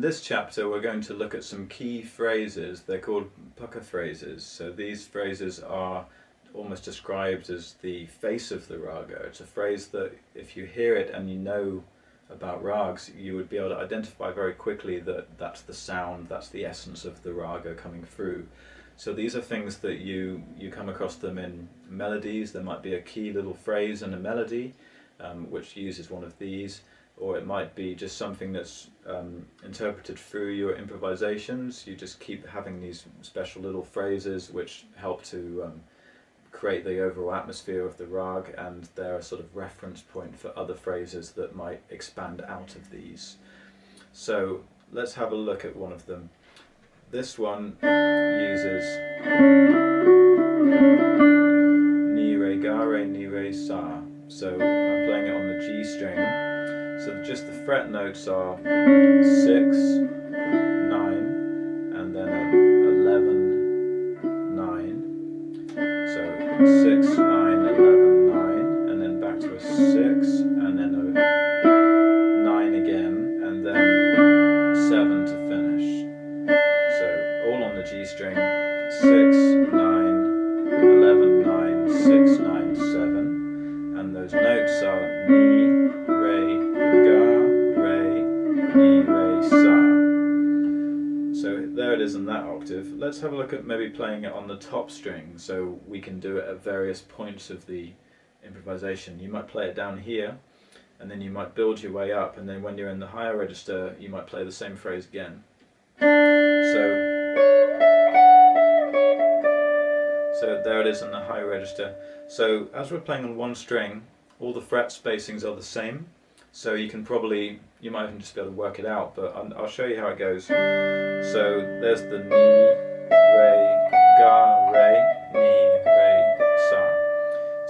this chapter we're going to look at some key phrases. They're called pucker phrases. So these phrases are almost described as the face of the raga. It's a phrase that if you hear it and you know about rags, you would be able to identify very quickly that that's the sound, that's the essence of the raga coming through. So these are things that you come across them in melodies. There might be a key little phrase in a melody which uses one of these, or it might be just something that's interpreted through your improvisations. You just keep having these special little phrases which help to create the overall atmosphere of the rag, and they're a sort of reference point for other phrases that might expand out of these. So let's have a look at one of them. This one uses ni re ga re ni re sa. So I'm playing it on the G string. So just the fret notes are 6, 9, and then 11, 9. So 6, 9, 11, 9, and then back to a 6, and then a 9 again, and then 7 to finish. So all on the G string, 6, 9, 11, 9, 6, 9, 7, and those notes are ni, re, ga, re, ni, re, sa. So there it is in that octave. Let's have a look at maybe playing it on the top string, so we can do it at various points of the improvisation. You might play it down here, and then you might build your way up, and then when you're in the higher register you might play the same phrase again. So there it is in the high register. So as we're playing on one string, all the fret spacings are the same. So you might even just be able to work it out, but I'll show you how it goes. So there's the ni, re, ga, re, ni, re, sa.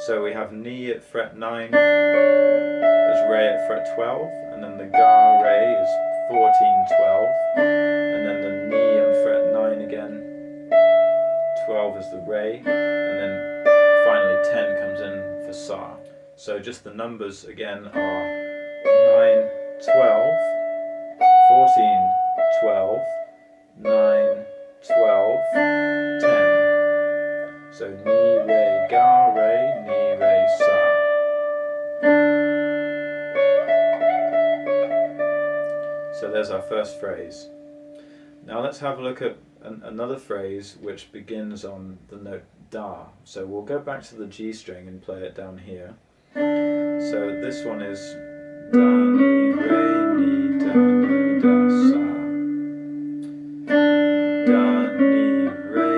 So we have ni at fret 9, there's re at fret 12, and then the ga, re is 14, 12, and then the ni on fret 9 again, 12 is the re, and then finally 10 comes in for sa. So just the numbers again are 9, 12, 14, 12, 9, 12, 10. So ni, re, ga, re, ni, re, sa. So there's our first phrase. Now let's have a look at another phrase which begins on the note da. So we'll go back to the G string and play it down here. So this one is da, ni, re, ni, da, ni, da, sa. Da, ni, re,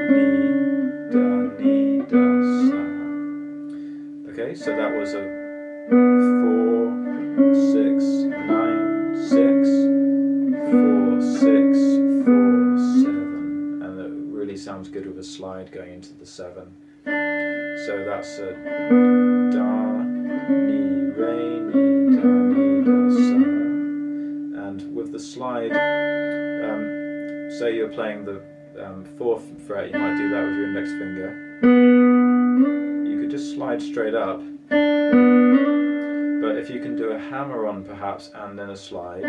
ni, da, ni, da, sa. Okay, so that was a 4, 6, 9, 6, 4, 6, 4, 7. And it really sounds good with a slide going into the 7. So that's a da, ni, re, ni, da, ni, da, sa. And with the slide, say you're playing the 4th fret, you might do that with your index finger. You could just slide straight up, but if you can do a hammer on perhaps and then a slide,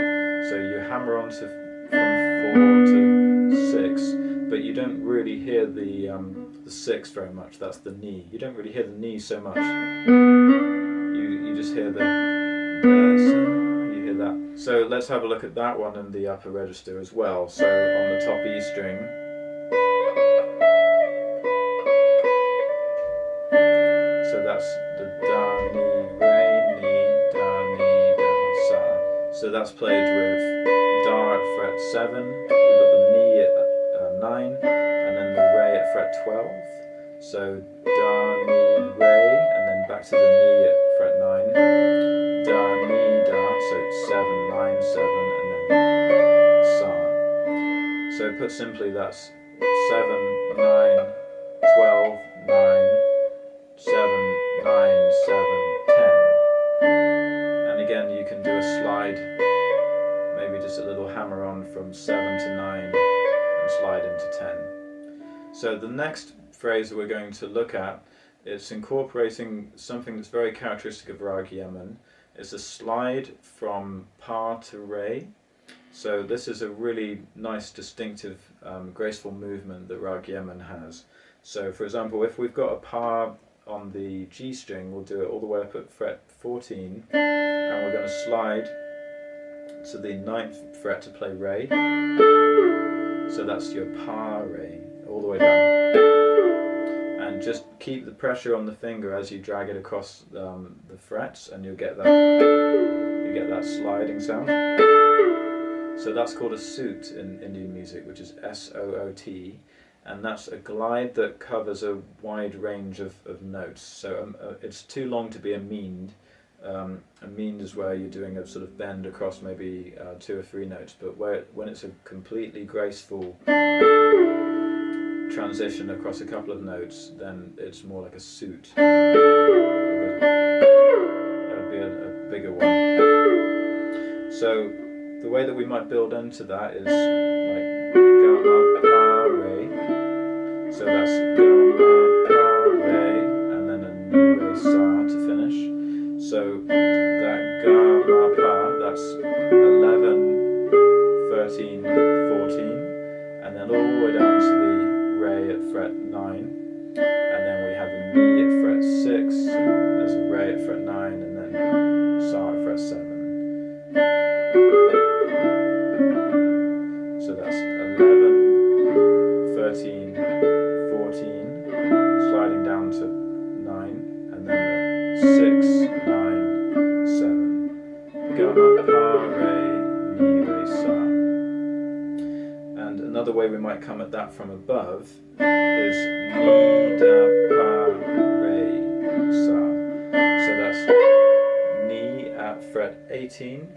so you hammer on from 4 to 6, but you don't really hear the 6 very much. That's the ni. You don't really hear the ni so much. You just hear the you hear that. So let's have a look at that one in the upper register as well. So on the top E string, so that's the da, ni, re, ni, da, ni, da, sa. So that's played with da at fret 7, we've got the ni at 9, and then the re at fret 12. So da, ni, re, and then back to the ni at fret 9. Da, ni, da, so 7, 9, 7, and then sa. So put simply, that's 7, 9, 12, 9, 7, 9, 7, 10. And again you can do a slide, maybe just a little hammer on from 7 to 9 and slide into 10. So the next phrase that we're going to look at, it's incorporating something that's very characteristic of Raag Yaman. It's a slide from pa to re. So this is a really nice, distinctive, graceful movement that Raag Yaman has. So for example, if we've got a pa on the G string, we'll do it all the way up at fret 14, and we're going to slide to the 9th fret to play Re. So that's your Pa Re, all the way down. And just keep the pressure on the finger as you drag it across the frets, and you'll get that sliding sound. So that's called a suit in Indian music, which is S-O-O-T, and that's a glide that covers a wide range of notes. So it's too long to be a meaned. A meaned is where you're doing a sort of bend across maybe 2 or 3 notes, but when it's a completely graceful transition across a couple of notes, then it's more like a suit. That would be a bigger one. So the way that we might build into that is like Gamma, Pa, Re. So that's Gamma, Pa, Re, and then a Ni, Re, Sa to finish. So that Gamma, Pa, that's 11, 13, 14, and then all the way down to the Re at fret 9, and then we have a Mi at fret 6, there's a Re at fret 9, and then Sa at fret 7. So that's 11, 13, 14, sliding down to 9, and then 6, 9, 7. Gamma, Pa, Re, Ni, Re, Sa. And another way we might come at that from above is Ni, Da, Pa, Re, Sa. So that's Ni at fret 18,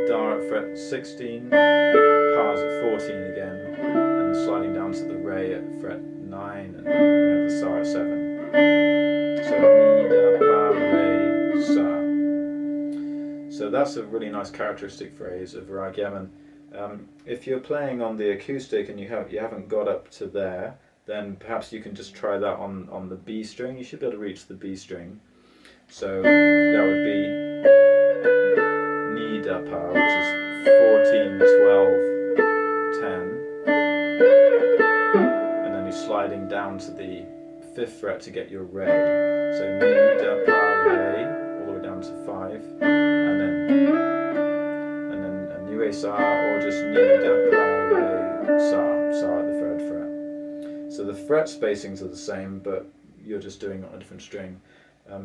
Da at fret 16, Pa's at 14 again, and sliding down to the Re at fret 9, and we have the Sa at 7. So Ni, Da, Pa, Re, Sa. So that's a really nice characteristic phrase of Raag Yaman. If you're playing on the acoustic and you haven't got up to there, then perhaps you can just try that on the B string. You should be able to reach the B string. So that would be Ni, Da, Pa, which is 14, 12, 10, and then you're sliding down to the 5th fret to get your Re. So Ni, Da, Pa, Re, all the way down to 5, and then a Ni, Re, Sa, or just Ni, Da, Pa, Re, Sa, Sa at the 3rd fret. So the fret spacings are the same, but you're just doing it on a different string.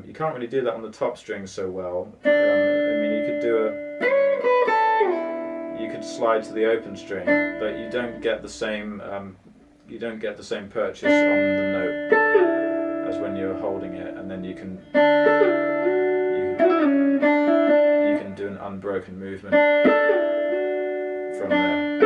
You can't really do that on the top string so well. I mean, you could slide to the open string, but you don't get the same purchase on the note as when you're holding it, and then you can do an unbroken movement from there.